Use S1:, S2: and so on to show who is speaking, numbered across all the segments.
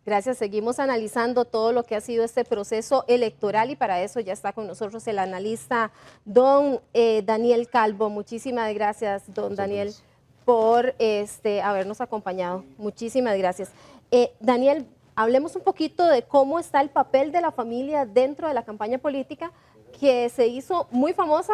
S1: Gracias, seguimos analizando todo lo que ha sido este proceso electoral y para eso ya está con nosotros el analista don Daniel Calvo. Muchísimas gracias, don Daniel, por habernos acompañado. Muchísimas gracias. Daniel, hablemos un poquito de cómo está el papel de la familia dentro de la campaña política que se hizo muy famosa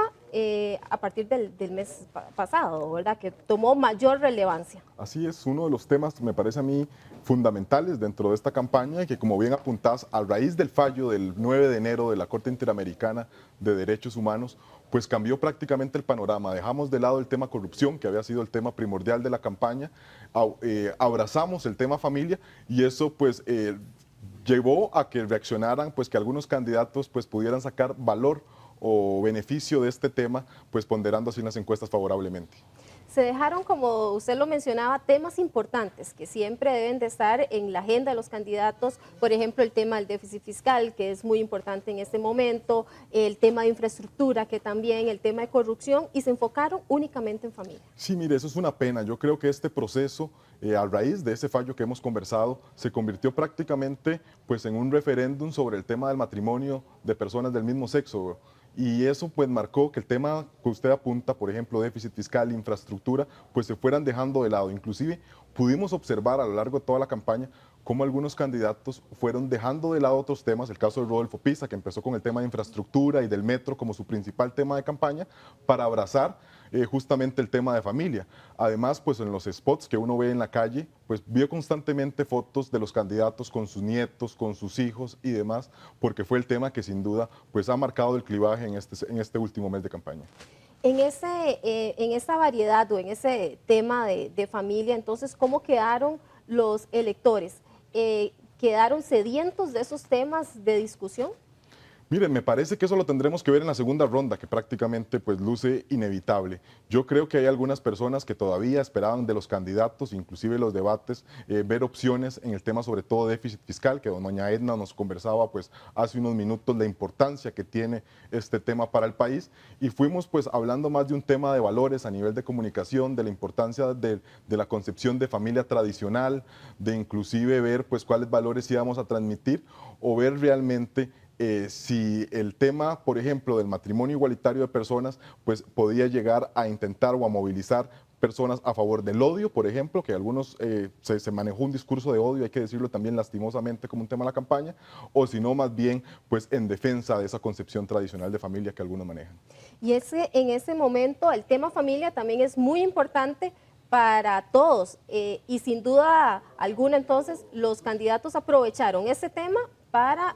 S1: a partir del mes pasado, ¿verdad? Que tomó mayor relevancia.
S2: Así es, uno de los temas, me parece a mí, fundamentales dentro de esta campaña y que, como bien apuntás, a raíz del fallo del 9 de enero de la Corte Interamericana de Derechos Humanos, pues cambió prácticamente el panorama. Dejamos de lado el tema corrupción, que había sido el tema primordial de la campaña, abrazamos el tema familia y eso pues llevó a que reaccionaran, pues que algunos candidatos pues pudieran sacar valor o beneficio de este tema, pues ponderando así en las encuestas favorablemente.
S1: Se dejaron, como usted lo mencionaba, temas importantes que siempre deben de estar en la agenda de los candidatos, por ejemplo, el tema del déficit fiscal, que es muy importante en este momento, el tema de infraestructura, que también, el tema de corrupción, y se enfocaron únicamente en familia.
S2: Sí, mire, eso es una pena. Yo creo que este proceso, a raíz de ese fallo que hemos conversado, se convirtió prácticamente pues, en un referéndum sobre el tema del matrimonio de personas del mismo sexo. Y eso pues marcó que el tema que usted apunta, por ejemplo, déficit fiscal, infraestructura, pues se fueran dejando de lado. Inclusive pudimos observar a lo largo de toda la campaña cómo algunos candidatos fueron dejando de lado otros temas, el caso de Rodolfo Pisa, que empezó con el tema de infraestructura y del metro como su principal tema de campaña, para abrazar justamente el tema de familia. Además, pues en los spots que uno ve en la calle, pues vio constantemente fotos de los candidatos con sus nietos, con sus hijos y demás, porque fue el tema que sin duda pues ha marcado el clivaje en este último mes de campaña.
S1: En esa variedad o en ese tema de familia, entonces, ¿cómo quedaron los electores? ¿Quedaron sedientos de esos temas de discusión?
S2: Miren, me parece que eso lo tendremos que ver en la segunda ronda, que prácticamente pues luce inevitable. Yo creo que hay algunas personas que todavía esperaban de los candidatos, inclusive los debates, ver opciones en el tema sobre todo déficit fiscal, que doña Edna nos conversaba pues hace unos minutos la importancia que tiene este tema para el país, y fuimos pues hablando más de un tema de valores a nivel de comunicación, de la importancia de la concepción de familia tradicional, de inclusive ver pues cuáles valores íbamos a transmitir o ver realmente si el tema, por ejemplo, del matrimonio igualitario de personas, pues podía llegar a intentar o a movilizar personas a favor del odio, por ejemplo, que algunos se manejó un discurso de odio, hay que decirlo también lastimosamente como un tema de la campaña, o si no, más bien, pues en defensa de esa concepción tradicional de familia que algunos manejan.
S1: Y en ese momento el tema familia también es muy importante para todos y sin duda alguna entonces los candidatos aprovecharon ese tema para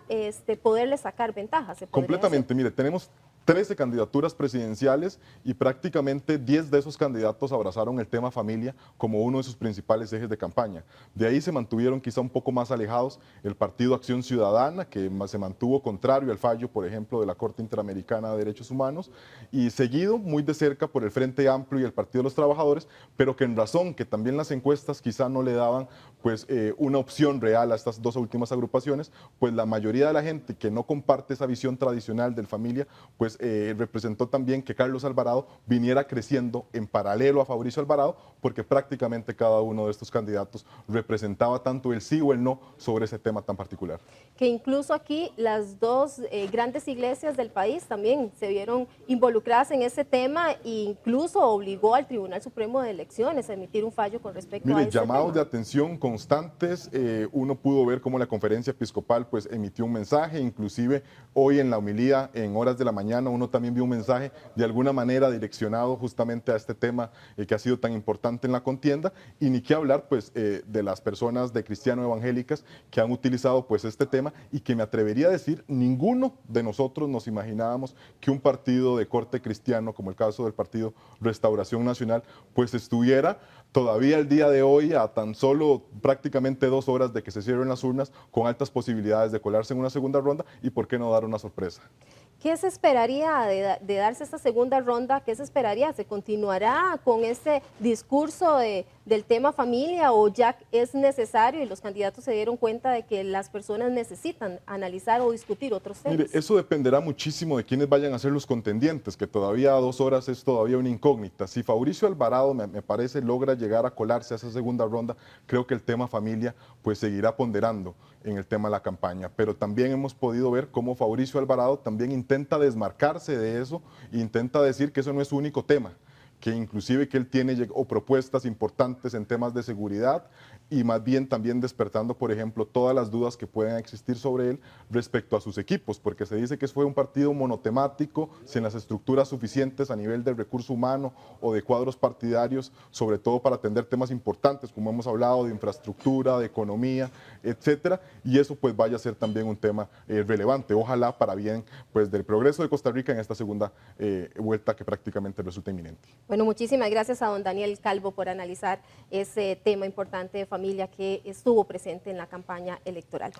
S1: poderle sacar ventajas.
S2: Completamente, mire, tenemos 13 candidaturas presidenciales y prácticamente 10 de esos candidatos abrazaron el tema familia como uno de sus principales ejes de campaña. De ahí se mantuvieron quizá un poco más alejados el Partido Acción Ciudadana, que se mantuvo contrario al fallo, por ejemplo, de la Corte Interamericana de Derechos Humanos, y seguido muy de cerca por el Frente Amplio y el Partido de los Trabajadores, pero que en razón que también las encuestas quizá no le daban pues una opción real a estas dos últimas agrupaciones, pues la mayoría de la gente que no comparte esa visión tradicional del familia, pues representó también que Carlos Alvarado viniera creciendo en paralelo a Fabricio Alvarado, porque prácticamente cada uno de estos candidatos representaba tanto el sí o el no sobre ese tema tan particular.
S1: Que incluso aquí las dos grandes iglesias del país también se vieron involucradas en ese tema e incluso obligó al Tribunal Supremo de Elecciones a emitir un fallo con respecto a ese
S2: llamados
S1: tema.
S2: de atención constantes, uno pudo ver cómo la conferencia episcopal pues emitió un mensaje, inclusive hoy en la homilía en horas de la mañana uno también vio un mensaje de alguna manera direccionado justamente a este tema que ha sido tan importante en la contienda, y ni qué hablar pues de las personas de cristiano evangélicas que han utilizado pues este tema, y que me atrevería a decir ninguno de nosotros nos imaginábamos que un partido de corte cristiano como el caso del Partido Restauración Nacional pues estuviera todavía el día de hoy, a tan solo prácticamente 2 horas de que se cierren las urnas, con altas posibilidades de colarse en una segunda ronda y por qué no dar una sorpresa.
S1: ¿Qué se esperaría de darse esta segunda ronda? ¿Qué se esperaría? ¿Se continuará con este discurso del tema familia o ya es necesario y los candidatos se dieron cuenta de que las personas necesitan analizar o discutir otros temas?
S2: Mire, eso dependerá muchísimo de quiénes vayan a ser los contendientes, que todavía a 2 horas es todavía una incógnita. Si Fabricio Alvarado, me parece, logra llegar a colarse a esa segunda ronda, creo que el tema familia pues seguirá ponderando en el tema de la campaña. Pero también hemos podido ver cómo Fabricio Alvarado también intenta desmarcarse de eso e intenta decir que eso no es su único tema, que inclusive que él tiene o propuestas importantes en temas de seguridad y más bien también despertando, por ejemplo, todas las dudas que pueden existir sobre él respecto a sus equipos, porque se dice que fue un partido monotemático, sin las estructuras suficientes a nivel del recurso humano o de cuadros partidarios, sobre todo para atender temas importantes, como hemos hablado, de infraestructura, de economía, etcétera, y eso pues vaya a ser también un tema relevante, ojalá para bien pues del progreso de Costa Rica en esta segunda vuelta que prácticamente resulta inminente.
S1: Bueno, muchísimas gracias a don Daniel Calvo por analizar ese tema importante de familia que estuvo presente en la campaña electoral.